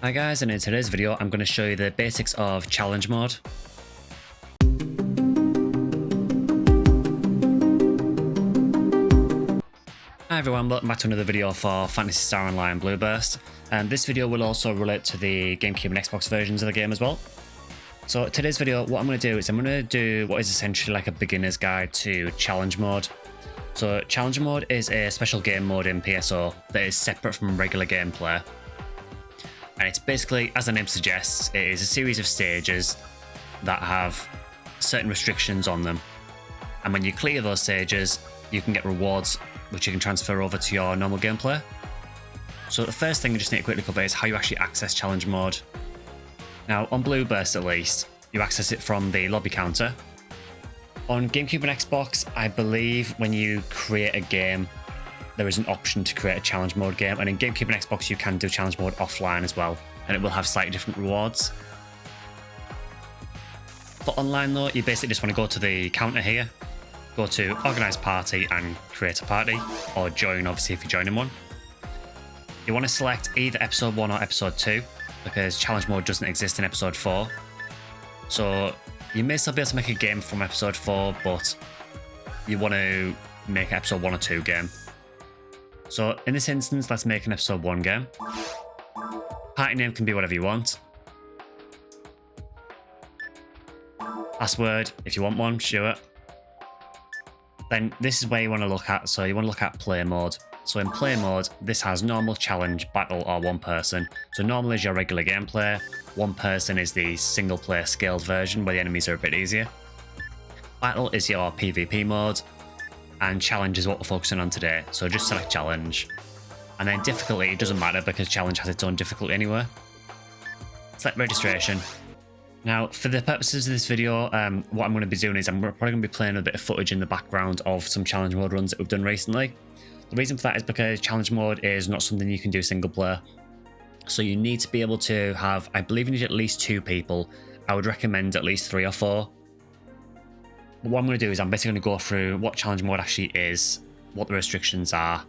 Hi guys, and in today's video I'm going to show you the basics of challenge mode. Hi everyone, welcome back to another video for Phantasy Star Online Blue Burst. And this video will also relate to the GameCube and Xbox versions of the game as well. So today's video, what I'm going to do is I'm going to do what is essentially like a beginner's guide to challenge mode. So challenge mode is a special game mode in PSO that is separate from regular gameplay. And it's basically, as the name suggests, it is a series of stages that have certain restrictions on them. And when you clear those stages, you can get rewards which you can transfer over to your normal gameplay. So the first thing we just need to quickly cover is how you actually access challenge mode. Now on Blue Burst at least, you access it from the lobby counter. On GameCube and Xbox, I believe when you create a game, there is an option to create a challenge mode game, and in GameCube and Xbox you can do challenge mode offline as well, and it will have slightly different rewards. For online though, you basically just want to go to the counter here, go to organize party and create a party, or join obviously if you're joining one. You want to select either episode 1 or episode 2, because challenge mode doesn't exist in episode 4. So you may still be able to make a game from episode 4, but you want to make an episode 1 or 2 game. So in this instance, let's make an episode 1 game. Party name can be whatever you want. Password, if you want one, sure. Then this is where you want to look at. So you want to look at play mode. So in play mode, this has normal, challenge, battle, or one person. So normal is your regular gameplay. One person is the single player scaled version where the enemies are a bit easier. Battle is your PvP mode. And challenge is what we're focusing on today, so just select challenge. And then difficulty, it doesn't matter because challenge has its own difficulty anyway. Select registration. Now, for the purposes of this video, what I'm going to be doing is I'm probably going to be playing a bit of footage in the background of some challenge mode runs that we've done recently. The reason for that is because challenge mode is not something you can do single player. So you need to be able to have, I believe you need at least 2 people. I would recommend at least 3 or 4. What I'm going to do is I'm basically going to go through what challenge mode actually is, what the restrictions are,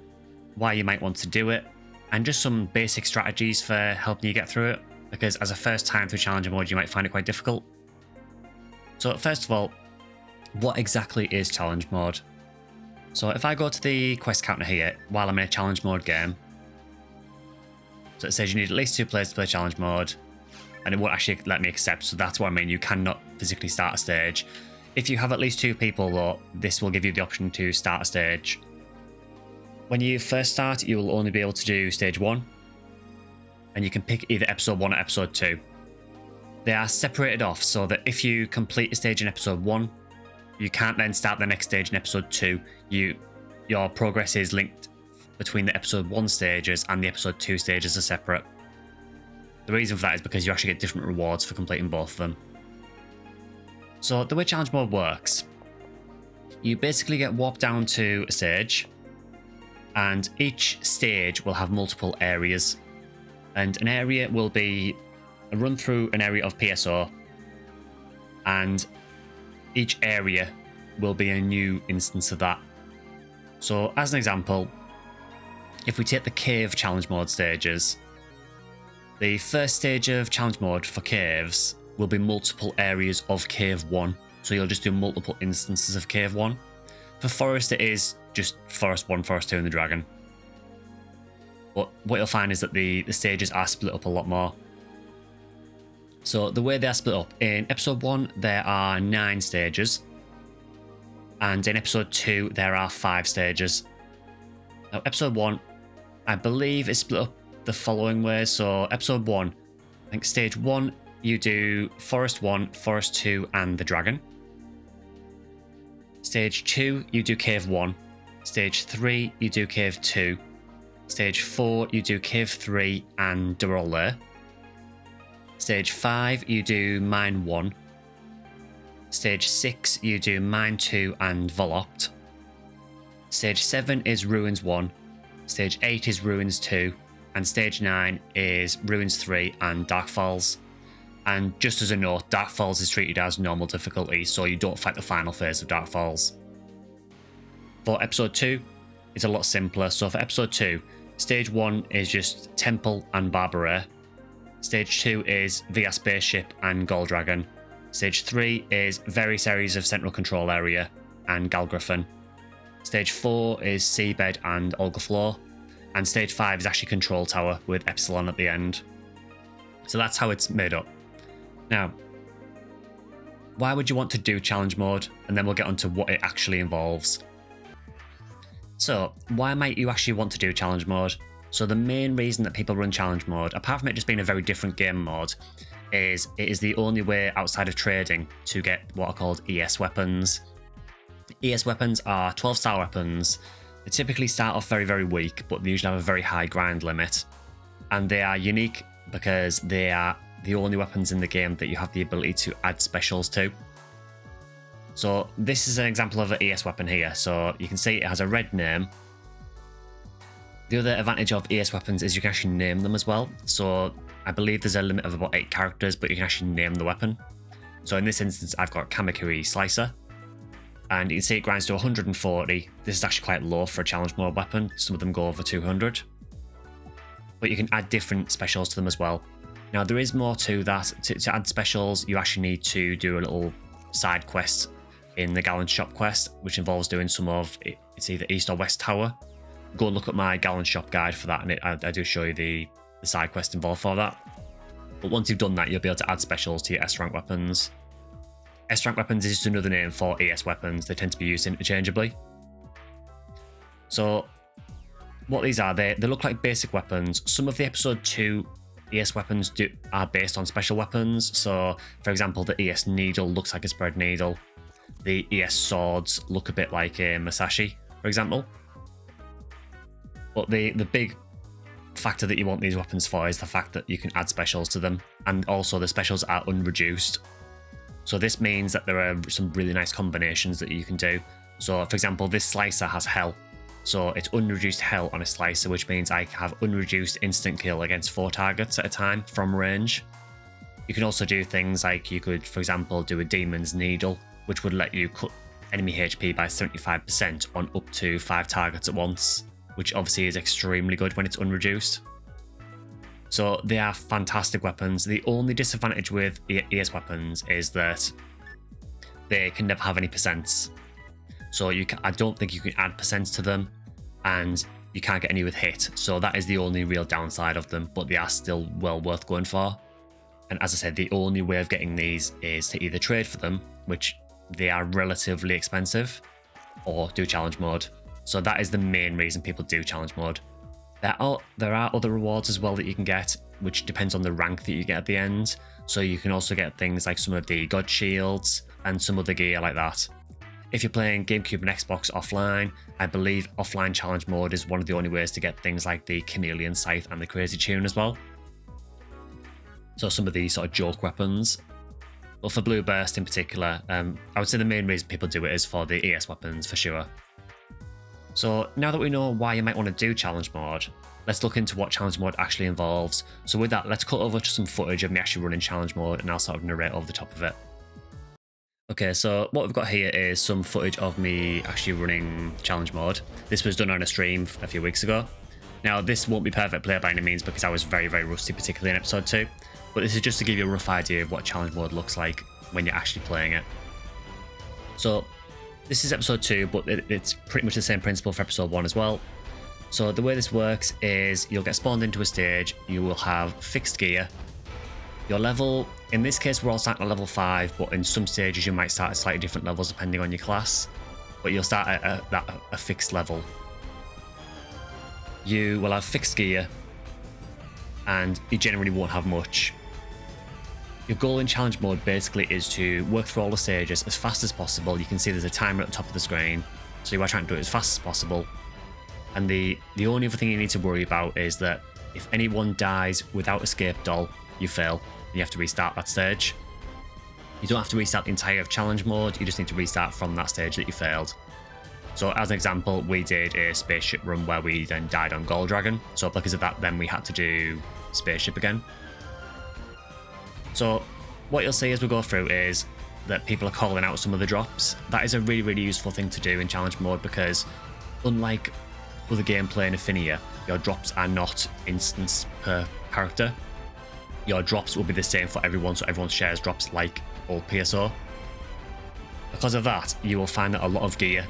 why you might want to do it, and just some basic strategies for helping you get through it, because as a first time through challenge mode you might find it quite difficult. So first of all, what exactly is challenge mode? So if I go to the quest counter here while I'm in a challenge mode game, so it says you need at least 2 players to play challenge mode, and it won't actually let me accept, so that's what I mean, you cannot physically start a stage. If you have at least 2 people though, this will give you the option to start a stage. When you first start, you will only be able to do stage 1, and you can pick either episode 1 or episode 2. They are separated off so that if you complete a stage in episode 1, you can't then start the next stage in episode 2. Your progress is linked between the episode 1 stages, and the episode 2 stages are separate. The reason for that is because you actually get different rewards for completing both of them. So the way challenge mode works, you basically get warped down to a stage, and each stage will have multiple areas, and an area will be a run through an area of PSO, and each area will be a new instance of that. So as an example, if we take the cave challenge mode stages, the first stage of challenge mode for caves will be multiple areas of Cave 1. So you'll just do multiple instances of Cave 1. For Forest, it is just Forest 1, Forest 2, and the Dragon. But what you'll find is that the stages are split up a lot more. So the way they are split up, in Episode 1, there are 9 stages. And in Episode 2, there are 5 stages. Now, Episode 1, I believe, is split up the following way. So Episode 1, I think Stage 1, you do Forest 1, Forest 2, and the Dragon. Stage 2, you do Cave 1. Stage 3, you do Cave 2. Stage 4, you do Cave 3 and Derole. Stage 5, you do Mine 1. Stage 6, you do Mine 2 and Volopt. Stage 7 is Ruins 1. Stage 8 is Ruins 2. And Stage 9 is Ruins 3 and Darkfalls. And just as a note, Darkfalls is treated as normal difficulty, so you don't fight the final phase of Darkfalls. For Episode 2, it's a lot simpler. So for Episode 2, Stage 1 is just Temple and Barbara. Stage 2 is via spaceship and Gold Dragon. Stage 3 is various areas of Central Control Area and Galgriffin. Stage 4 is Seabed and Olga Floor. And Stage 5 is actually Control Tower with Epsilon at the end. So that's how it's made up. Now, why would you want to do challenge mode? And then we'll get onto what it actually involves. So, why might you actually want to do challenge mode? So the main reason that people run challenge mode, apart from it just being a very different game mode, is it is the only way outside of trading to get what are called ES weapons. ES weapons are 12-star weapons. They typically start off very, very weak, but they usually have a very high grind limit. And they are unique because they are the only weapons in the game that you have the ability to add specials to. So this is an example of an ES weapon here. So you can see it has a red name. The other advantage of ES weapons is you can actually name them as well. So I believe there's a limit of about 8 characters, but you can actually name the weapon. So in this instance, I've got Kamakuri Slicer. And you can see it grinds to 140. This is actually quite low for a challenge mode weapon. Some of them go over 200. But you can add different specials to them as well. Now there is more to that. To add specials, you actually need to do a little side quest in the Gallon Shop quest, which involves doing some of, it's either East or West Tower. Go and look at my Gallon Shop guide for that, and I do show you the side quest involved for that. But once you've done that, you'll be able to add specials to your S-rank weapons. S-rank weapons is just another name for ES weapons. They tend to be used interchangeably. So what these are, they look like basic weapons. Some of the episode 2 ES weapons are based on special weapons. So for example, the ES needle looks like a spread needle. The ES swords look a bit like a Masashi, for example. But the big factor that you want these weapons for is the fact that you can add specials to them. And also the specials are unreduced. So this means that there are some really nice combinations that you can do. So for example, this slicer has Hell. So it's unreduced Hell on a slicer, which means I have unreduced instant kill against 4 targets at a time from range. You can also do things like you could, for example, do a Demon's Needle, which would let you cut enemy HP by 75% on up to 5 targets at once, which obviously is extremely good when it's unreduced. So they are fantastic weapons. The only disadvantage with ES weapons is that they can never have any percents. So I don't think you can add percents to them, and you can't get any with hit. So that is the only real downside of them, but they are still well worth going for. And as I said, the only way of getting these is to either trade for them, which they are relatively expensive, or do challenge mode. So that is the main reason people do challenge mode. There are other rewards as well that you can get, which depends on the rank that you get at the end. So you can also get things like some of the God Shields and some other gear like that. If you're playing GameCube and Xbox offline, I believe offline challenge mode is one of the only ways to get things like the Chameleon Scythe and the Crazy Tune as well. So some of these sort of joke weapons. But for Blue Burst in particular, I would say the main reason people do it is for the ES weapons for sure. So now that we know why you might want to do challenge mode, let's look into what challenge mode actually involves. So with that, let's cut over to some footage of me actually running challenge mode, and I'll sort of narrate over the top of it. Okay, so what we've got here is some footage of me actually running challenge mode. This was done on a stream a few weeks ago. Now this won't be perfect play by any means because I was very, very rusty, particularly in episode 2. But this is just to give you a rough idea of what challenge mode looks like when you're actually playing it. So this is episode 2, but it's pretty much the same principle for episode 1 as well. So the way this works is you'll get spawned into a stage, you will have fixed gear. Your level, in this case we're all starting at level 5, but in some stages you might start at slightly different levels depending on your class. But you'll start at a fixed level. You will have fixed gear, and you generally won't have much. Your goal in challenge mode basically is to work through all the stages as fast as possible. You can see there's a timer at the top of the screen, so you are trying to do it as fast as possible. And the only other thing you need to worry about is that if anyone dies without escape doll, you fail, and you have to restart that stage. You don't have to restart the entire challenge mode, you just need to restart from that stage that you failed. So as an example, we did a spaceship run where we then died on Gold Dragon, so because of that then we had to do spaceship again. So what you'll see as we go through is that people are calling out some of the drops. That is a really, really useful thing to do in challenge mode because unlike other gameplay in Affinia, your drops are not instants per character. your drops will be the same for everyone, so everyone shares drops like old PSO. Because of that, you will find that a lot of gear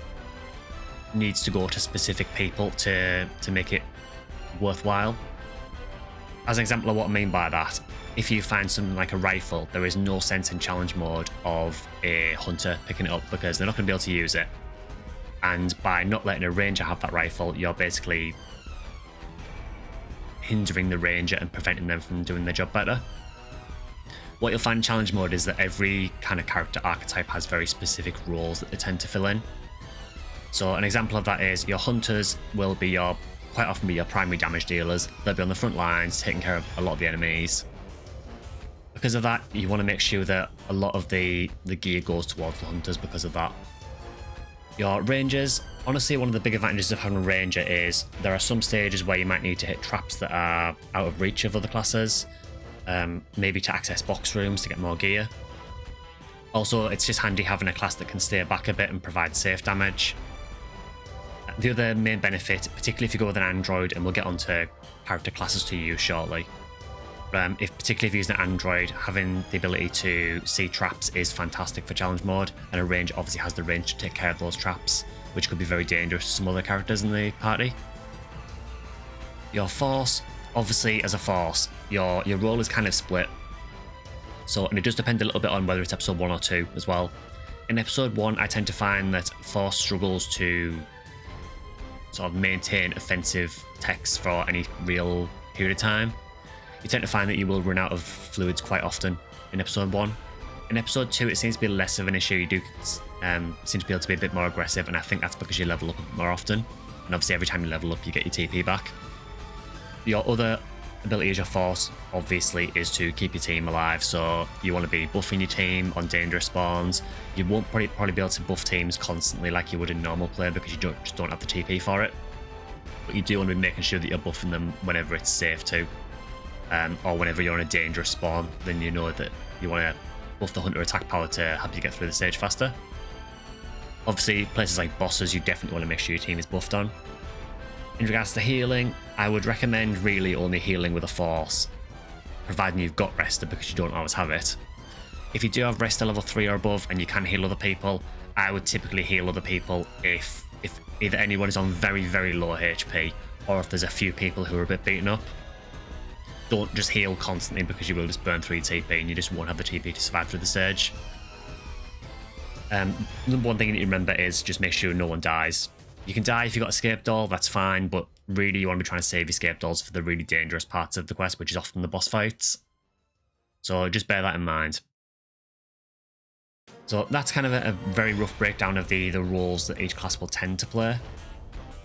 needs to go to specific people to make it worthwhile. As an example of what I mean by that, if you find something like a rifle, there is no sense in challenge mode of a hunter picking it up because they're not going to be able to use it. And by not letting a ranger have that rifle, you're basically hindering the ranger and preventing them from doing their job better. What you'll find in challenge mode is that every kind of character archetype has very specific roles that they tend to fill in. So an example of that is your hunters will be quite often be your primary damage dealers. They'll be on the front lines taking care of a lot of the enemies. Because of that, you want to make sure that a lot of the gear goes towards the hunters because of that. Your rangers, honestly, one of the big advantages of having a ranger is there are some stages where you might need to hit traps that are out of reach of other classes, maybe to access box rooms to get more gear. Also, it's just handy having a class that can stay back a bit and provide safe damage. The other main benefit, particularly if you go with an android, and we'll get onto character classes to use shortly, particularly if you're using an android, having the ability to see traps is fantastic for challenge mode, and a range obviously has the range to take care of those traps, which could be very dangerous to some other characters in the party. Your force, obviously as a force, your role is kind of split. So, and it does depend a little bit on whether it's episode 1 or 2 as well. In episode 1, I tend to find that force struggles to sort of maintain offensive techs for any real period of time. You tend to find that you will run out of fluids quite often in episode 1. In episode 2, it seems to be less of an issue. You do seem to be able to be a bit more aggressive, and I think that's because you level up more often. And obviously every time you level up, you get your TP back. Your other ability as your force, obviously, is to keep your team alive. So you want to be buffing your team on dangerous spawns. You won't probably be able to buff teams constantly like you would in normal play because you just don't have the TP for it. But you do want to be making sure that you're buffing them whenever it's safe to. Or whenever you're on a dangerous spawn, then you know that you want to buff the hunter attack power to help you get through the stage faster. Obviously, places like bosses, you definitely want to make sure your team is buffed on. In regards to healing, I would recommend really only healing with a force, providing you've got Resta because you don't always have it. If you do have Resta level 3 or above and you can heal other people, I would typically heal other people if either anyone is on very, very low HP or if there's a few people who are a bit beaten up. Don't just heal constantly because you will just burn through your TP and you just won't have the TP to survive through the stage. Number one thing you need to remember is just make sure no one dies. You can die if you've got escape doll, that's fine, but really you want to be trying to save escape dolls for the really dangerous parts of the quest, which is often the boss fights. So just bear that in mind. So that's kind of a very rough breakdown of the roles that each class will tend to play.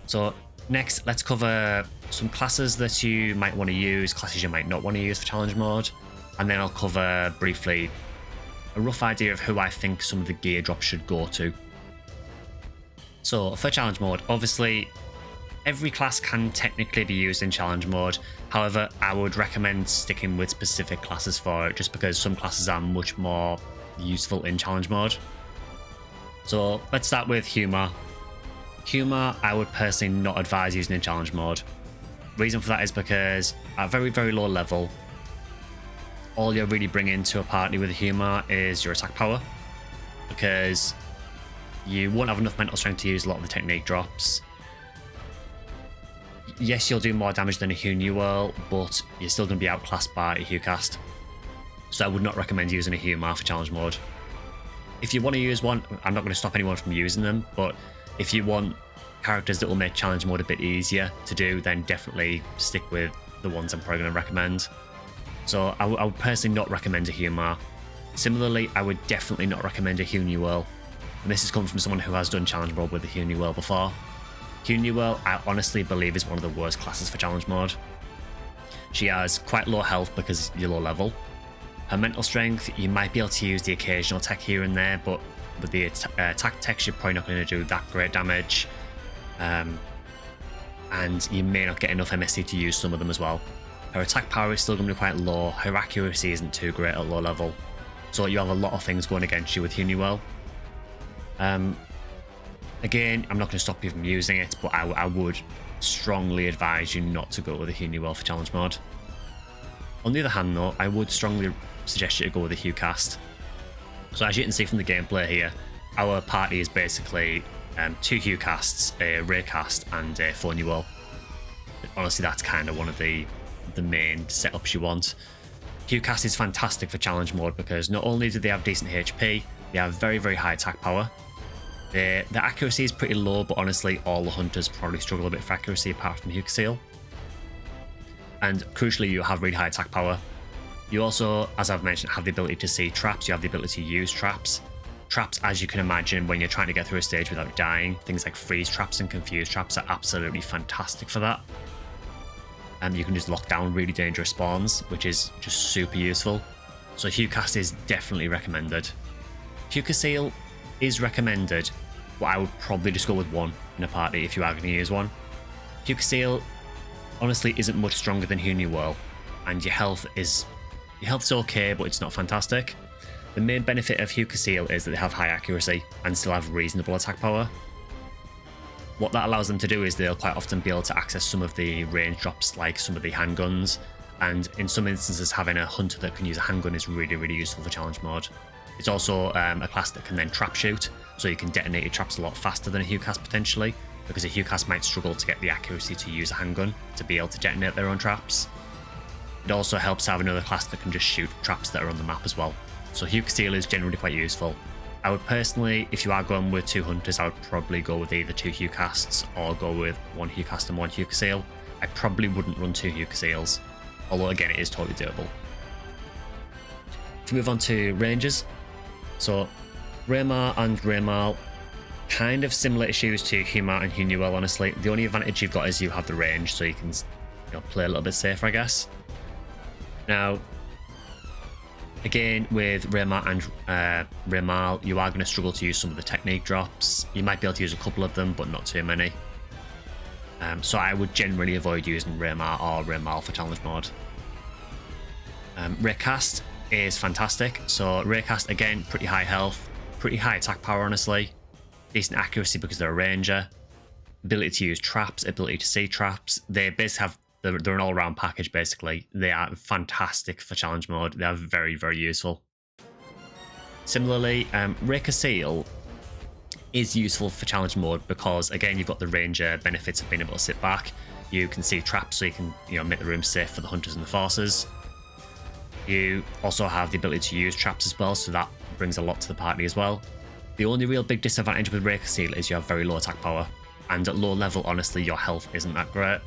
So next, let's cover some classes that you might want to use, classes you might not want to use for challenge mode, and then I'll cover briefly a rough idea of who I think some of the gear drops should go to. So for challenge mode, obviously every class can technically be used in challenge mode. However, I would recommend sticking with specific classes for it just because some classes are much more useful in challenge mode. So let's start with Humor. Humor, I would personally not advise using in challenge mode. Reason for that is because at a very, very low level, all you're really bringing to a party with Humor is your attack power, because you won't have enough mental strength to use a lot of the technique drops. Yes, you'll do more damage than a Hugh will, but you're still going to be outclassed by a Hugh cast. So I would not recommend using a Humor for challenge mode. If you want to use one, I'm not going to stop anyone from using them, but if you want characters that will make challenge mode a bit easier to do, then definitely stick with the ones I'm probably going to recommend. So I would personally not recommend a Humor. Similarly, I would definitely not recommend a Hugh will. And this has come from someone who has done challenge mode with the Hugh will before. Hugh will, I honestly believe, is one of the worst classes for challenge mode. She has quite low health because you're low level. Her mental strength, you might be able to use the occasional tech here and there, but with the attack tech, you're probably not going to do that great damage. And you may not get enough MST to use some of them as well. Her attack power is still going to be quite low. Her accuracy isn't too great at low level. So you have a lot of things going against you with Hugh will. Again, I'm not going to stop you from using it, but I would strongly advise you not to go with a Hugh will for challenge mode. On the other hand though, I would strongly suggest you to go with the Hue cast. So as you can see from the gameplay here, our party is basically 2 Hue casts, a Ray cast and a Phantasy. Honestly, that's kind of one of the main setups you want. Hue cast is fantastic for challenge mode because not only do they have decent HP, they have very, very high attack power. The accuracy is pretty low, but honestly, all the hunters probably struggle a bit for accuracy apart from Hue Seal. And crucially, you have really high attack power. You also, as I've mentioned, have the ability to see traps. You have the ability to use traps. Traps, as you can imagine, when you're trying to get through a stage without dying, things like freeze traps and confuse traps are absolutely fantastic for that. You can just lock down really dangerous spawns, which is just super useful. So Hue cast is definitely recommended. Hue Seal is recommended, but I would probably just go with one in a party if you are going to use one. Hue Seal honestly isn't much stronger than Hue Whirl, and your health's okay, but it's not fantastic. The main benefit of Hue Seal is that they have high accuracy and still have reasonable attack power. What that allows them to do is they'll quite often be able to access some of the range drops, like some of the handguns, and in some instances having a hunter that can use a handgun is really, really useful for challenge mode. It's also a class that can then trap shoot, so you can detonate your traps a lot faster than a Hue cast potentially, because a Hue cast might struggle to get the accuracy to use a handgun to be able to detonate their own traps. It also helps to have another class that can just shoot traps that are on the map as well. So Hue Seal is generally quite useful. I would personally, if you are going with 2 hunters, I would probably go with either 2 Hue casts or go with 1 Hue cast and 1 Hue Seal. I probably wouldn't run 2 Hue Seals, although again it is totally doable. If we move on to ranges, so Raymar and Raymal, kind of similar issues to Humar and Hunuel, honestly. The only advantage you've got is you have the range, so you can play a little bit safer, I guess. Now, again, with Raymar and Raymal, you are going to struggle to use some of the technique drops. You might be able to use a couple of them, but not too many. So I would generally avoid using Raymar or Raymal for challenge mode. Raycast is fantastic. So Raycast, again, pretty high health, pretty high attack power, honestly. Decent accuracy because they're a ranger. Ability to use traps, ability to see traps. They basically have they're an all-round package, basically. They are fantastic for challenge mode. They are very, very useful. Similarly, Seal is useful for challenge mode because, again, you've got the ranger benefits of being able to sit back. You can see traps, so you can make the room safe for the hunters and the forces. You also have the ability to use traps as well, so that brings a lot to the party as well. The only real big disadvantage with Seal is you have very low attack power, and at low level, honestly, your health isn't that great.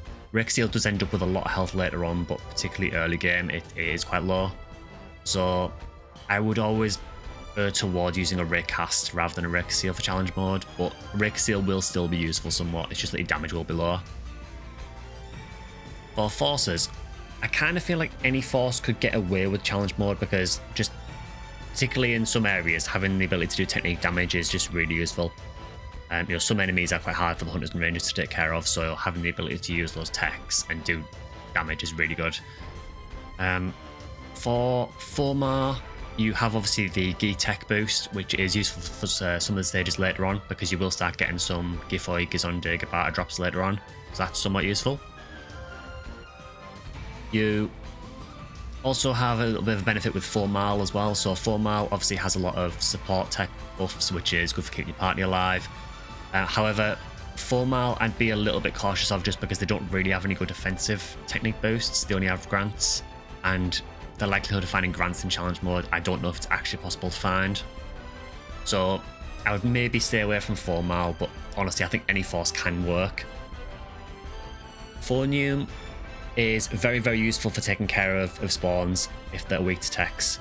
Seal does end up with a lot of health later on, but particularly early game, it is quite low. So I would always err toward using a Raycast rather than a Seal for challenge mode, but Seal will still be useful somewhat, it's just that your damage will be lower. For forces, I kind of feel like any force could get away with challenge mode because just particularly in some areas, having the ability to do technique damage is just really useful. Some enemies are quite hard for the hunters and rangers to take care of, so having the ability to use those techs and do damage is really good. For Formar, you have obviously the Gi tech boost, which is useful for some of the stages later on because you will start getting some Gifoy, Gizonde, Gabata drops later on, so that's somewhat useful. You also have a little bit of a benefit with Formal as well, so Formal obviously has a lot of support tech buffs, which is good for keeping your party alive. However, Formal I'd be a little bit cautious of just because they don't really have any good offensive technique boosts. They only have grants, and the likelihood of finding grants in challenge mode, I don't know if it's actually possible to find. So I would maybe stay away from Formal, but honestly I think any force can work. Fornium is very, very useful for taking care of spawns if they're weak to techs.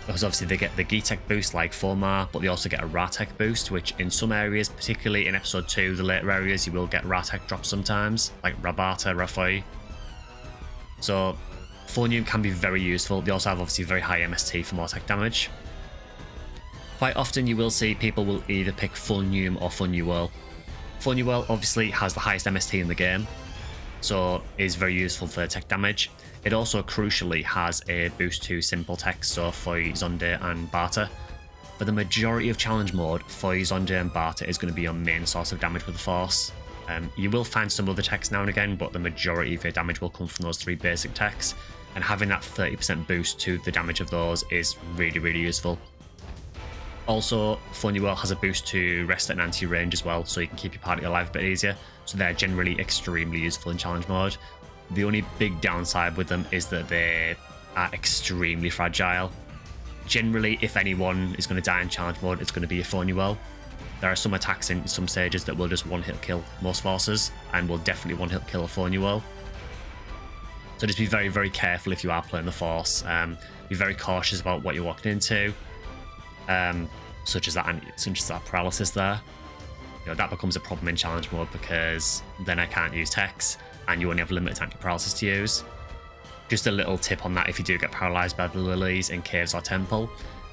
Because obviously they get the Gi-Tech boost like Formar, but they also get a Ra-Tech boost, which in some areas, particularly in episode 2, the later areas, you will get Ra-Tech drops sometimes, like Rabata, Rafoi. So Fornium can be very useful. They also have obviously very high MST for more tech damage. Quite often you will see people will either pick Fornium or Funuel. Funuel obviously has the highest MST in the game, so is very useful for tech damage. It also crucially has a boost to simple tech, so Foi, Zonde and Barter. For the majority of challenge mode, Foi, Zonde and Barter is going to be your main source of damage with the force. You will find some other techs now and again, but the majority of your damage will come from those 3 basic techs. and having that 30% boost to the damage of those is really, really useful. Also, Funuel has a boost to rest and anti-range as well, so you can keep your party alive a bit easier. So they're generally extremely useful in challenge mode. The only big downside with them is that they are extremely fragile. Generally, if anyone is going to die in challenge mode, it's going to be a Funuel. There are some attacks in some stages that will just one-hit kill most forces, and will definitely one-hit kill a Funuel. So just be very, very careful if you are playing the Force. Be very cautious about what you're walking into, such as that paralysis there. You know, that becomes a problem in challenge mode because then I can't use techs, and you only have limited anti-paralysis to use. Just a little tip on that: if you do get paralyzed by the lilies in caves or temple,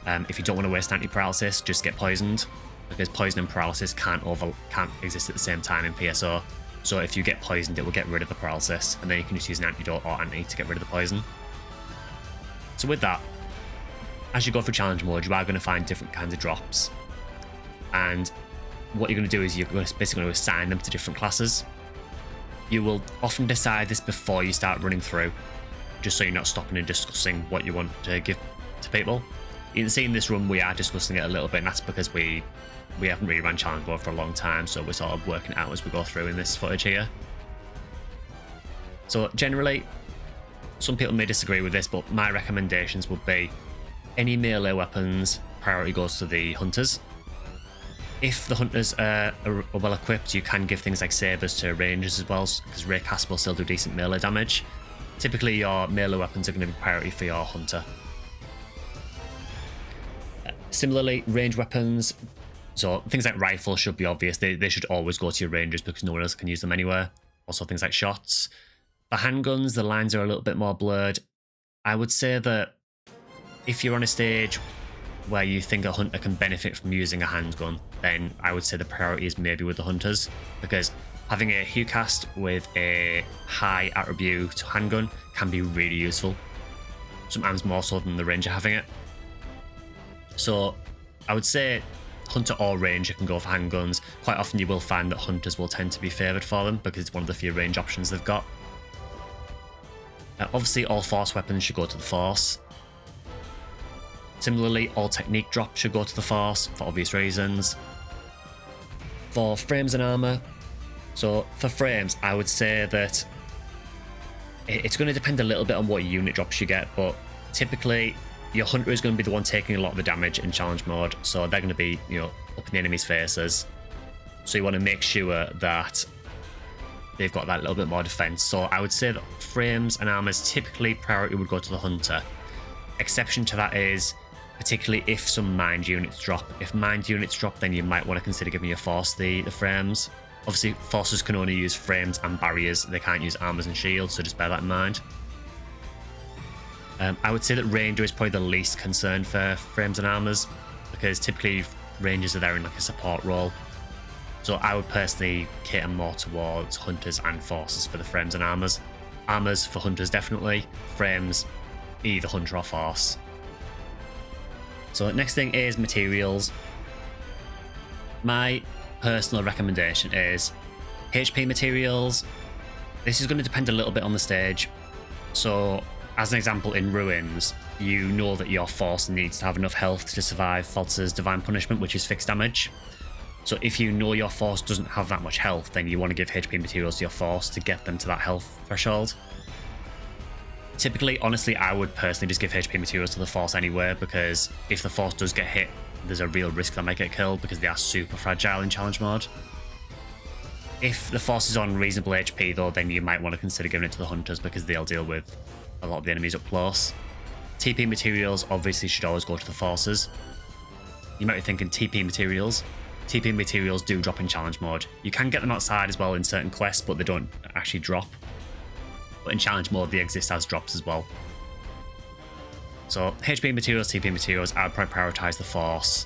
if you don't want to waste anti-paralysis, just get poisoned, because poison and paralysis can't exist at the same time in PSO. So if you get poisoned, it will get rid of the paralysis, and then you can just use an antidote or anti to get rid of the poison. So with that, as you go through challenge mode, you are going to find different kinds of drops, and what you're going to do is you're basically going to assign them to different classes. You will often decide this before you start running through, just so you're not stopping and discussing what you want to give to people. You can see in this run we are discussing it a little bit, and that's because we haven't really run challenge mode for a long time, so we're sort of working out as we go through in this footage here. So generally, some people may disagree with this, but my recommendations would be any melee weapons, priority goes to the hunters. If the hunters are well equipped, you can give things like sabers to rangers as well, because raycast will still do decent melee damage. Typically your melee weapons are going to be priority for your hunter. Similarly, range weapons, so things like rifles should be obvious. They should always go to your rangers because no one else can use them anywhere. Also things like shots. For handguns, the lines are a little bit more blurred. I would say that if you're on a stage where you think a hunter can benefit from using a handgun, then I would say the priority is maybe with the hunters, because having a Hucast with a high attribute handgun can be really useful, sometimes more so than the ranger having it. So I would say hunter or ranger can go for handguns. Quite often you will find that hunters will tend to be favoured for them because it's one of the few range options they've got. Obviously all force weapons should go to the force. Similarly, all technique drops should go to the force for obvious reasons. For frames and armour, so for frames I would say that it's going to depend a little bit on what unit drops you get, but typically your hunter is going to be the one taking a lot of the damage in challenge mode, so they're going to be, you know, up in the enemy's faces. So you want to make sure that they've got that little bit more defense. So I would say that frames and armors typically priority would go to the hunter. Exception to that is particularly if some mind units drop. If mind units drop, then you might want to consider giving your force the frames. Obviously, forces can only use frames and barriers. They can't use armors and shields, so just bear that in mind. I would say that Ranger is probably the least concerned for frames and armors, because typically Rangers are there in like a support role. So I would personally cater more towards hunters and forces for the frames and armors. Armors for hunters definitely, frames either hunter or force. So next thing is materials. My personal recommendation is HP materials. This is going to depend a little bit on the stage. So as an example, in Ruins, you know that your force needs to have enough health to survive Faltz's Divine Punishment, which is fixed damage. So if you know your force doesn't have that much health, then you want to give HP materials to your force to get them to that health threshold. Typically, honestly, I would personally just give HP materials to the force anyway, because if the force does get hit, there's a real risk they might get killed because they are super fragile in challenge mode. If the force is on reasonable HP though, then you might want to consider giving it to the hunters because they'll deal with a lot of the enemies up close. TP materials obviously should always go to the forces. You might be thinking TP materials. TP materials do drop in challenge mode. You can get them outside as well in certain quests, but they don't actually drop. But in challenge mode, they exist as drops as well. So HP materials, TP materials, I would probably prioritise the force,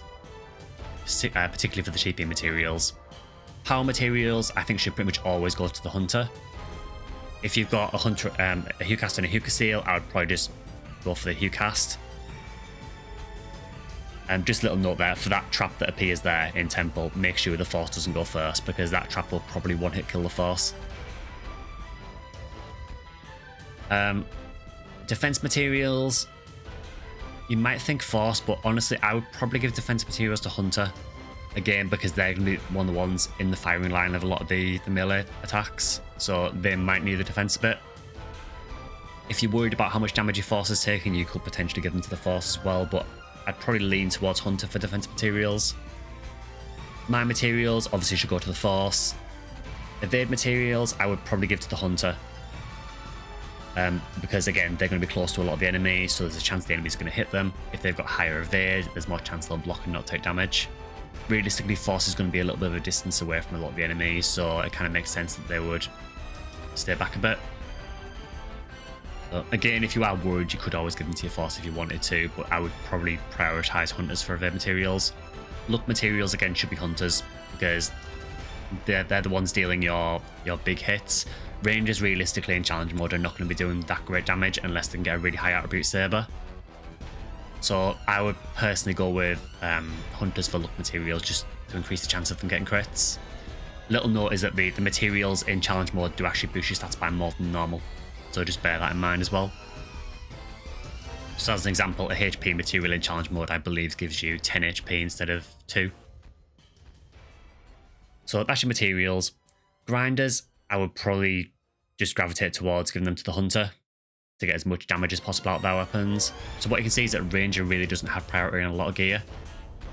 particularly for the TP materials. Power materials, I think should pretty much always go to the hunter. If you've got a hunter, a Hucast and a Hucaseal, I would probably just go for the Hucast. Just a little note there, for that trap that appears there in Temple, make sure the force doesn't go first, because that trap will probably one-hit kill the force. Defense materials, you might think Force, but honestly, I would probably give defense materials to Hunter. Again, because they're going to be one of the ones in the firing line of a lot of the melee attacks, so they might need the defense a bit. If you're worried about how much damage your Force is taking, you could potentially give them to the Force as well, but I'd probably lean towards Hunter for defense materials. My materials obviously should go to the Force. Evade materials, I would probably give to the Hunter. Because again, they're going to be close to a lot of the enemies, so there's a chance the enemy's going to hit them. If they've got higher evade, there's more chance they'll block and not take damage. Realistically, Force is going to be a little bit of a distance away from a lot of the enemies, so it kind of makes sense that they would stay back a bit. So again, if you are worried, you could always give them to your Force if you wanted to, but I would probably prioritise Hunters for evade materials. Luck materials, again, should be Hunters, because they're the ones dealing your big hits. Rangers, realistically, in challenge mode, are not going to be doing that great damage unless they can get a really high attribute saber. So I would personally go with Hunters for luck materials, just to increase the chance of them getting crits. Little note is that the materials in challenge mode do actually boost your stats by more than normal, so just bear that in mind as well. So as an example, a HP material in challenge mode, I believe, gives you 10 HP instead of 2. So that's your materials. Grinders, I would probably just gravitate towards giving them to the Hunter to get as much damage as possible out of their weapons. So what you can see is that Ranger really doesn't have priority on a lot of gear,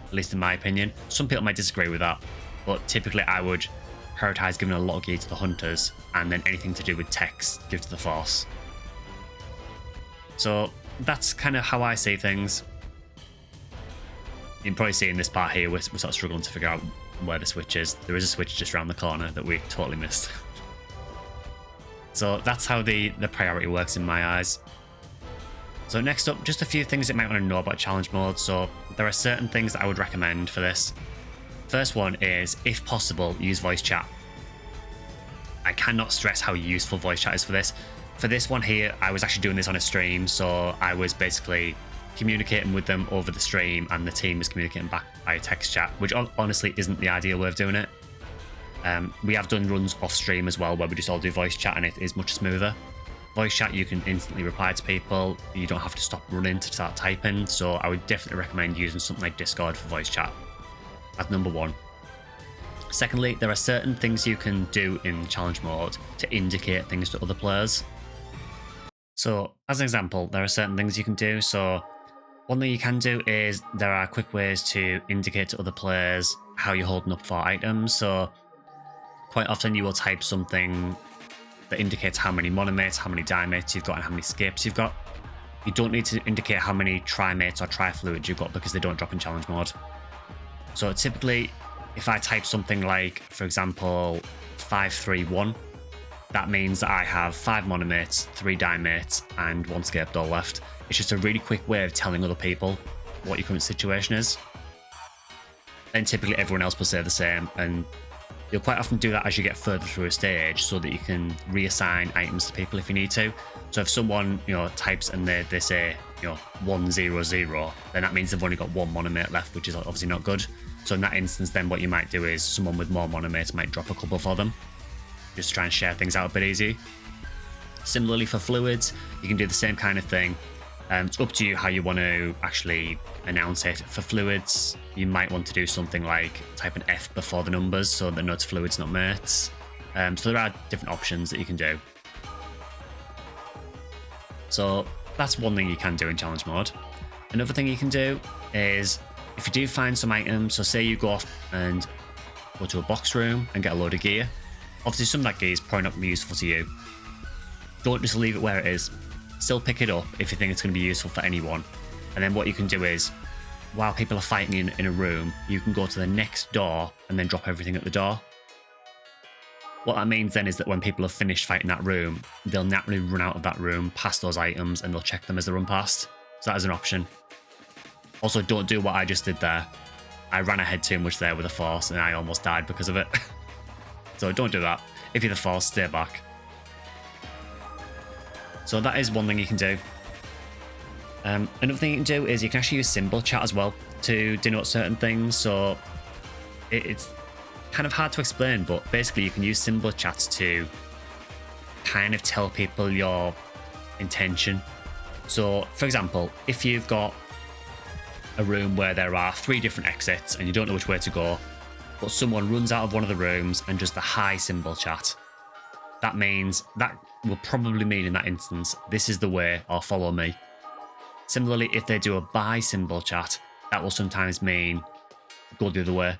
at least in my opinion. Some people might disagree with that, but typically I would prioritize giving a lot of gear to the Hunters, and then anything to do with techs give to the Force. So that's kind of how I see things. You can probably see in this part here, we're sort of struggling to figure out where the switch is. There is a switch just around the corner that we totally missed. So that's how the priority works in my eyes. So next up, just a few things that you might want to know about challenge mode. So there are certain things that I would recommend for this. First one is, if possible, use voice chat. I cannot stress how useful voice chat is for this. For this one here, I was actually doing this on a stream, so I was basically communicating with them over the stream, and the team was communicating back by text chat, which honestly isn't the ideal way of doing it. We have done runs off stream as well where we just all do voice chat, and it is much smoother. Voice chat, you can instantly reply to people, you don't have to stop running to start typing, so I would definitely recommend using something like Discord for voice chat. That's number one. Secondly, there are certain things you can do in challenge mode to indicate things to other players. So as an example, there are certain things you can do. So one thing you can do is there are quick ways to indicate to other players how you're holding up for items. So quite often you will type something that indicates how many monomates, how many dimates you've got, and how many scapes you've got. You don't need to indicate how many trimates or trifluids you've got because they don't drop in challenge mode. So typically, if I type something like, for example, 531, that means that I have 5 monomates, 3 dimates, and 1 scape doll left. It's just a really quick way of telling other people what your current situation is. And typically everyone else will say the same, and you'll quite often do that as you get further through a stage so that you can reassign items to people if you need to. So if someone, types and they say, 100, then that means they've only got 1 monomate left, which is obviously not good. So in that instance, then what you might do is someone with more monomates might drop a couple for them, just to try and share things out a bit easy. Similarly for fluids, you can do the same kind of thing. It's up to you how you want to actually announce it. For fluids, you might want to do something like type an F before the numbers so that it's fluids, not mates. So there are different options that you can do. So that's one thing you can do in challenge mode. Another thing you can do is, if you do find some items, so say you go off and go to a box room and get a load of gear, obviously some of that gear is probably not going to be useful to you. Don't just leave it where it is. Still pick it up if you think it's going to be useful for anyone. And then what you can do is, while people are fighting in a room, you can go to the next door and then drop everything at the door. What that means then is that when people have finished fighting that room, they'll naturally run out of that room, past those items, and they'll check them as they run past. So that is an option. Also, don't do what I just did there. I ran ahead too much there with a force and I almost died because of it. So don't do that. If you're the force, stay back. So that is one thing you can do. Another thing you can do is you can actually use symbol chat as well to denote certain things. So it's kind of hard to explain, but basically you can use symbol chats to kind of tell people your intention. So, for example, if you've got a room where there are 3 different exits and you don't know which way to go, but someone runs out of one of the rooms and does the hi symbol chat, that will probably mean in that instance, this is the way, or follow me. Similarly, if they do a bye symbol chat, that will sometimes mean go the other way.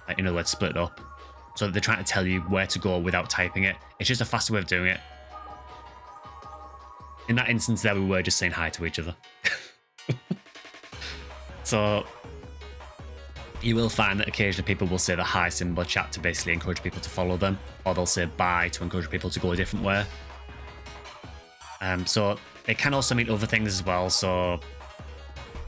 Like, in other words, split up. So they're trying to tell you where to go without typing it. It's just a faster way of doing it. In that instance there, we were just saying hi to each other. So you will find that occasionally people will say the hi symbol chat to basically encourage people to follow them, or they'll say bye to encourage people to go a different way. So it can also mean other things as well. So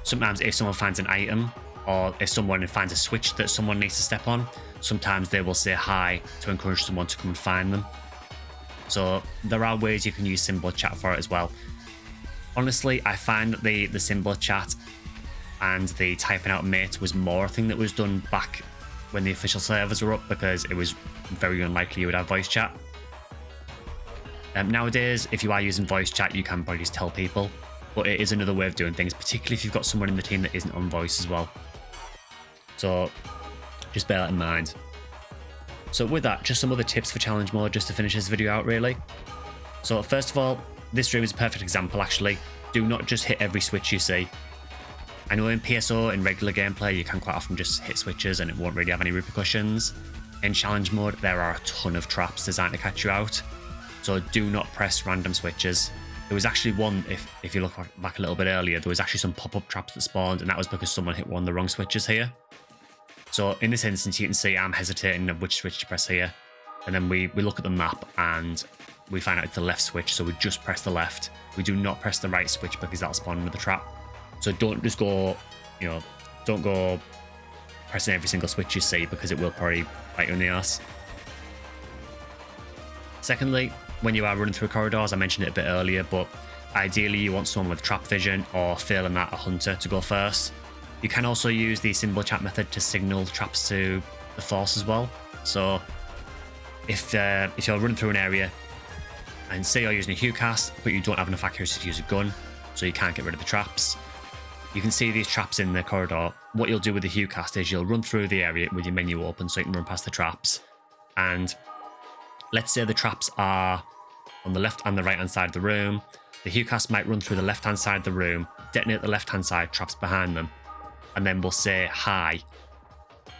sometimes if someone finds an item, or if someone finds a switch that someone needs to step on, sometimes they will say hi to encourage someone to come and find them. So there are ways you can use symbol chat for it as well. Honestly, I find that the symbol chat and the typing out mate was more a thing that was done back when the official servers were up, because it was very unlikely you would have voice chat. Nowadays, if you are using voice chat, you can probably just tell people, but it is another way of doing things, particularly if you've got someone in the team that isn't on voice as well. So just bear that in mind. So with that, just some other tips for challenge mode just to finish this video out really. So first of all, this room is a perfect example actually. Do not just hit every switch you see. I know in PSO, in regular gameplay, you can quite often just hit switches and it won't really have any repercussions. In challenge mode, there are a ton of traps designed to catch you out. So do not press random switches. There was actually one, if you look back a little bit earlier, there was actually some pop-up traps that spawned, and that was because someone hit one of the wrong switches here. So in this instance, you can see I'm hesitating of which switch to press here. And then we look at the map and we find out it's the left switch, so we just press the left. We do not press the right switch because that'll spawn another trap. So don't just go, don't go pressing every single switch you see, because it will probably bite you in the ass. Secondly, when you are running through corridors, I mentioned it a bit earlier, but ideally you want someone with trap vision, or failing that, a hunter, to go first. You can also use the symbol chat method to signal traps to the force as well. So if you're running through an area and say you're using a Hue cast, but you don't have enough accuracy to use a gun, so you can't get rid of the traps, you can see these traps in the corridor. What you'll do with the Hue cast is you'll run through the area with your menu open so you can run past the traps. And let's say the traps are on the left and the right hand side of the room. The Hue cast might run through the left hand side of the room, detonate the left hand side traps behind them, and then we'll say hi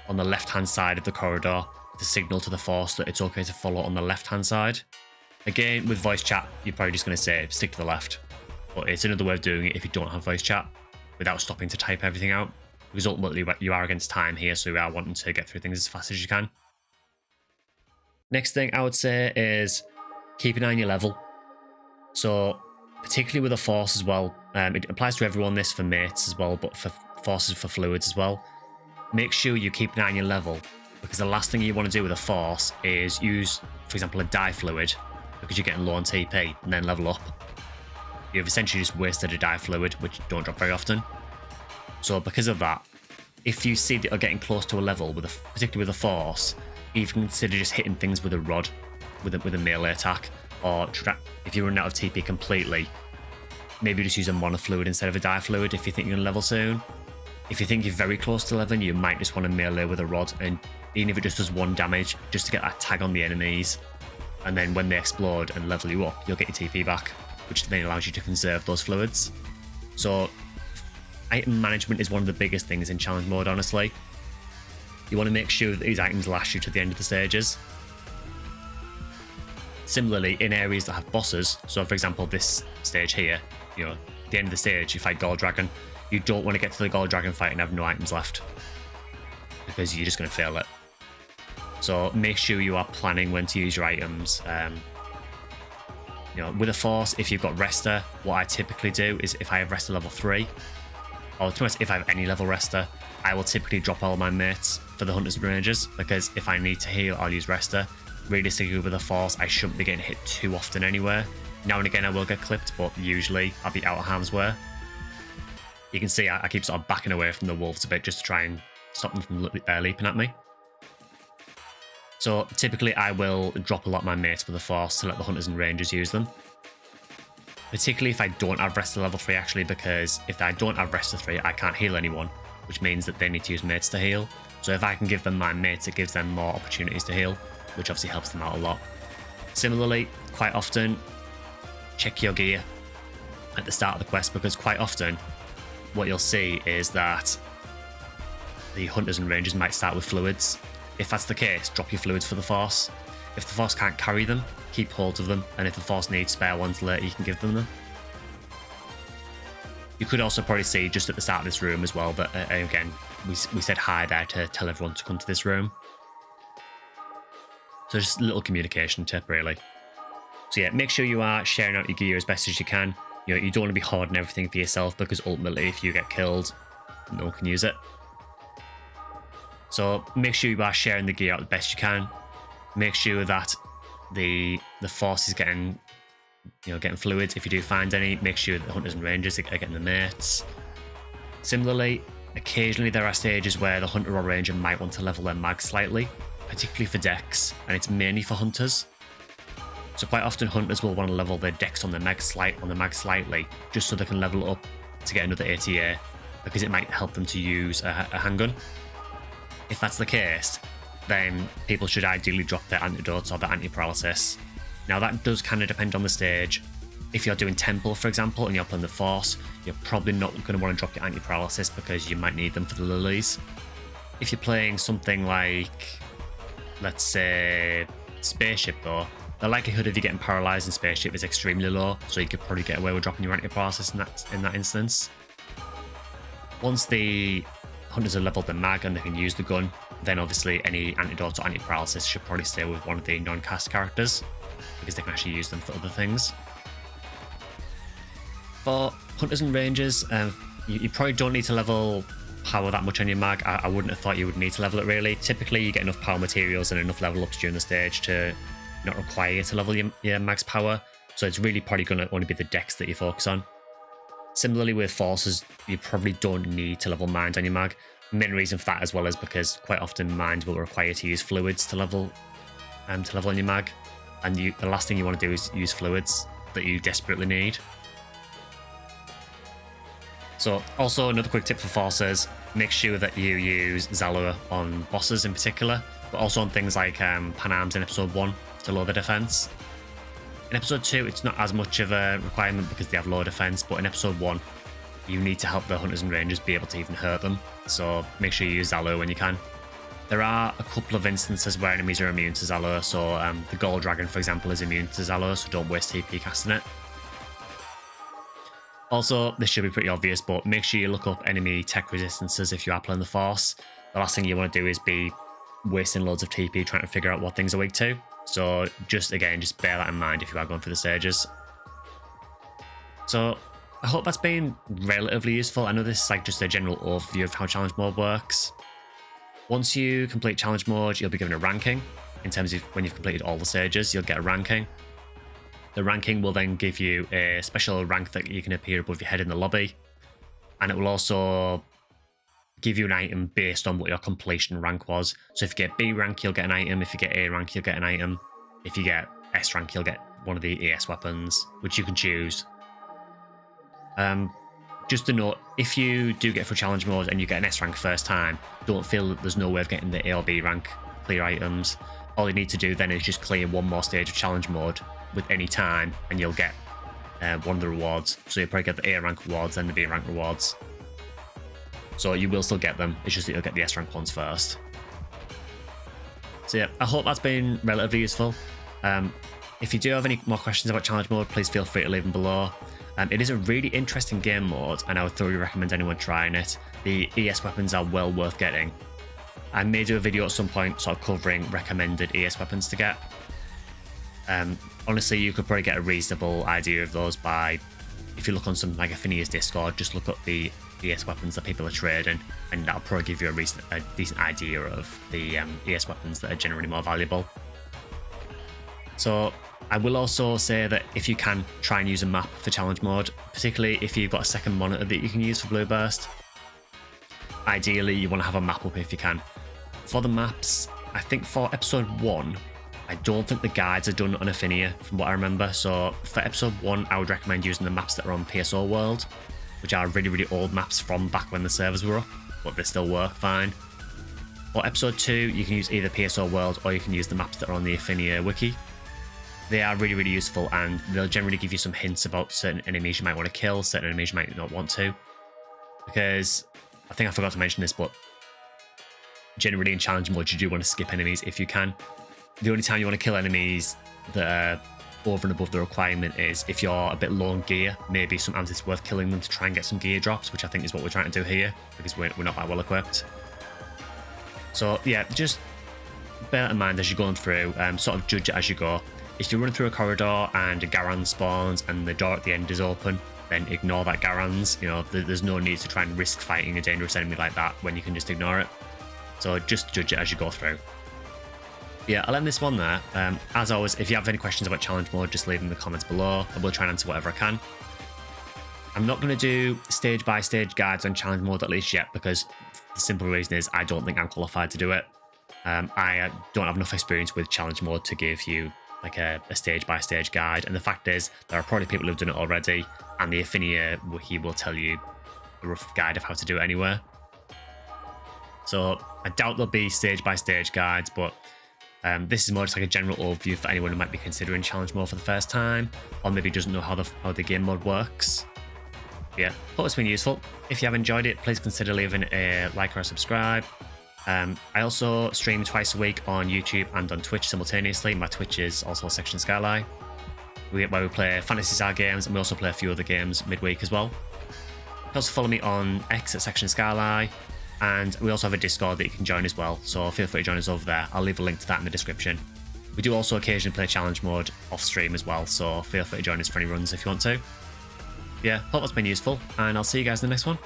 on the left hand side of the corridor to signal to the force that it's okay to follow on the left hand side. Again, with voice chat, you're probably just going to say stick to the left, but it's another way of doing it if you don't have voice chat without stopping to type everything out, because ultimately you are against time here, so you are wanting to get through things as fast as you can. Next thing I would say is keep an eye on your level. So particularly with a force as well, it applies to everyone, this for mates as well, but for forces, for fluids as well. Make sure you keep an eye on your level, because the last thing you want to do with a force is use, for example, a dye fluid because you're getting low on TP and then level up. You've essentially just wasted a dye fluid, which you don't drop very often. So because of that, if you see that you're getting close to a level, particularly with a force, even consider just hitting things with a rod, with a melee attack, or if you're running out of TP completely, maybe just use a mono fluid instead of a dye fluid if you think you're going to level soon. If you think you're very close to leveling, you might just want to melee with a rod, and even if it just does 1 damage, just to get that tag on the enemies, and then when they explode and level you up, you'll get your TP back, which then allows you to conserve those fluids. So item management is one of the biggest things in challenge mode, honestly. You want to make sure that these items last you to the end of the stages. Similarly, in areas that have bosses, so for example this stage here, at the end of the stage you fight Gold Dragon, you don't want to get to the Gold Dragon fight and have no items left, because you're just going to fail it. So make sure you are planning when to use your items. With a force, if you've got Rester, what I typically do is if I have Rester level 3, or to be honest, if I have any level Rester, I will typically drop all my mates for the Hunters and Rangers, because if I need to heal, I'll use Rester. Realistically, with a force, I shouldn't be getting hit too often anyway. Now and again I will get clipped, but usually I'll be out of harm's way. You can see I keep sort of backing away from the wolves a bit just to try and stop them from leaping at me. So typically I will drop a lot of my mates with a force to let the Hunters and Rangers use them. particularly if I don't have rest to level 3 actually, because if I don't have rest to 3, I can't heal anyone, which means that they need to use mates to heal. So if I can give them my mates, it gives them more opportunities to heal, which obviously helps them out a lot. Similarly, quite often, check your gear at the start of the quest, because quite often what you'll see is that the hunters and rangers might start with fluids. If that's the case, drop your fluids for the force. If the force can't carry them, keep hold of them, and if the force needs spare ones later, you can give them. You could also probably see just at the start of this room as well that, again, we said hi there to tell everyone to come to this room. So just a little communication tip, really. So yeah, make sure you are sharing out your gear as best as you can. You know, you don't want to be hoarding everything for yourself, because ultimately if you get killed, no one can use it. So make sure you are sharing the gear out the best you can. Make sure that the force is getting fluids. If you do find any, make sure that the hunters and rangers are getting the mates. Similarly, occasionally there are stages where the hunter or ranger might want to level their mag slightly, particularly for dex, and it's mainly for hunters. So quite often hunters will want to level their dex on the mag slightly, just so they can level up to get another ATA, because it might help them to use a handgun. If that's the case, then people should ideally drop their antidotes or their anti-paralysis. Now that does kind of depend on the stage. If you're doing Temple, for example, and you're playing the Force, you're probably not going to want to drop your anti-paralysis, because you might need them for the lilies. If you're playing something like, let's say, Spaceship though, the likelihood of you getting paralyzed in Spaceship is extremely low, so you could probably get away with dropping your anti-paralysis in that instance. Once the hunters have leveled the mag and they can use the gun, then obviously any antidote or anti-paralysis should probably stay with one of the non-cast characters, because they can actually use them for other things. For hunters and rangers, you probably don't need to level power that much on your mag. I wouldn't have thought you would need to level it really. Typically you get enough power materials and enough level ups during the stage to not require you to level your mag's power, so it's really probably going to only be the dex that you focus on. Similarly with forces, you probably don't need to level mines on your mag. The main reason for that as well is because quite often mines will require you to use fluids to level on your mag, and the last thing you want to do is use fluids that you desperately need. So also another quick tip for forces, make sure that you use Zalor on bosses in particular, but also on things like Panams in episode 1 to lower the defense. In episode 2 it's not as much of a requirement because they have low defense, but in episode 1 you need to help the hunters and rangers be able to even hurt them, so make sure you use Zalor when you can. There are a couple of instances where enemies are immune to Zalor, so the Gold Dragon for example is immune to Zalor, so don't waste TP casting it. Also, this should be pretty obvious, but make sure you look up enemy tech resistances if you are playing the Force. The last thing you want to do is be wasting loads of TP trying to figure out what things are weak to. So just bear that in mind if you are going through the stages. So I hope that's been relatively useful. I know this is like just a general overview of how challenge mode works. Once you complete challenge mode, you'll be given a ranking. In terms of when you've completed all the stages, you'll get a ranking. The ranking will then give you a special rank that you can appear above your head in the lobby. And it will also give you an item based on what your completion rank was. So if you get B rank, you'll get an item. If you get A rank, you'll get an item. If you get S rank, you'll get one of the ES weapons, which you can choose. Just a note, if you do get through challenge mode and you get an S rank first time, don't feel that there's no way of getting the A or B rank clear items. All you need to do then is just clear one more stage of challenge mode with any time and you'll get one of the rewards. So you'll probably get the A rank rewards and the B rank rewards. So you will still get them, it's just that you'll get the S rank ones first. So yeah, I hope that's been relatively useful. If you do have any more questions about challenge mode, please feel free to leave them below. It is a really interesting game mode and I would thoroughly recommend anyone trying it. The ES weapons are well worth getting. I may do a video at some point sort of covering recommended ES weapons to get. Honestly, you could probably get a reasonable idea of those by, if you look on something like Affinia's Discord, just look up the ES weapons that people are trading, and that'll probably give you a decent idea of the ES weapons that are generally more valuable. So I will also say that if you can, try and use a map for challenge mode, particularly if you've got a second monitor that you can use for Blue Burst. Ideally, you want to have a map up if you can. For the maps, I think for episode 1, I don't think the guides are done on Affinia from what I remember. So for episode 1, I would recommend using the maps that are on PSO World, which are really, really old maps from back when the servers were up, but they still work fine. For episode 2, you can use either PSO World or you can use the maps that are on the Affinia wiki. They are really, really useful, and they'll generally give you some hints about certain enemies you might want to kill, certain enemies you might not want to. Because, I think I forgot to mention this, but generally in challenge mode, you do want to skip enemies if you can. The only time you want to kill enemies that are over and above the requirement is if you're a bit low on gear. Maybe sometimes it's worth killing them to try and get some gear drops, which I think is what we're trying to do here, because we're not that well equipped. So yeah, just bear that in mind as you're going through, sort of judge it as you go. If you run through a corridor and a Garan spawns and the door at the end is open, then ignore that Garan's. You know, there's no need to try and risk fighting a dangerous enemy like that when you can just ignore it. So just judge it as you go through. Yeah, I'll end this one there. As always, if you have any questions about challenge mode, just leave them in the comments below. I will try and answer whatever I can. I'm not going to do stage by stage guides on challenge mode at least yet, because the simple reason is I don't think I'm qualified to do it. I don't have enough experience with challenge mode to give you like a stage by stage guide, and the fact is there are probably people who've done it already, and the Affinia wiki will tell you a rough guide of how to do it anyway. So I doubt there'll be stage by stage guides, but this is more just like a general overview for anyone who might be considering challenge mode for the first time, or maybe doesn't know how the game mode works. Yeah, hope it's been useful. If you have enjoyed it, please consider leaving a like or a subscribe. I also stream twice a week on YouTube and on Twitch simultaneously. My Twitch is also Section Skyline, where we play Phantasy Star games, and we also play a few other games midweek as well. You can also follow me on X at Section Skyline, and we also have a Discord that you can join as well, so feel free to join us over there. I'll leave a link to that in the description. We do also occasionally play challenge mode off stream as well, so feel free to join us for any runs if you want to. Yeah, hope that's been useful, and I'll see you guys in the next one.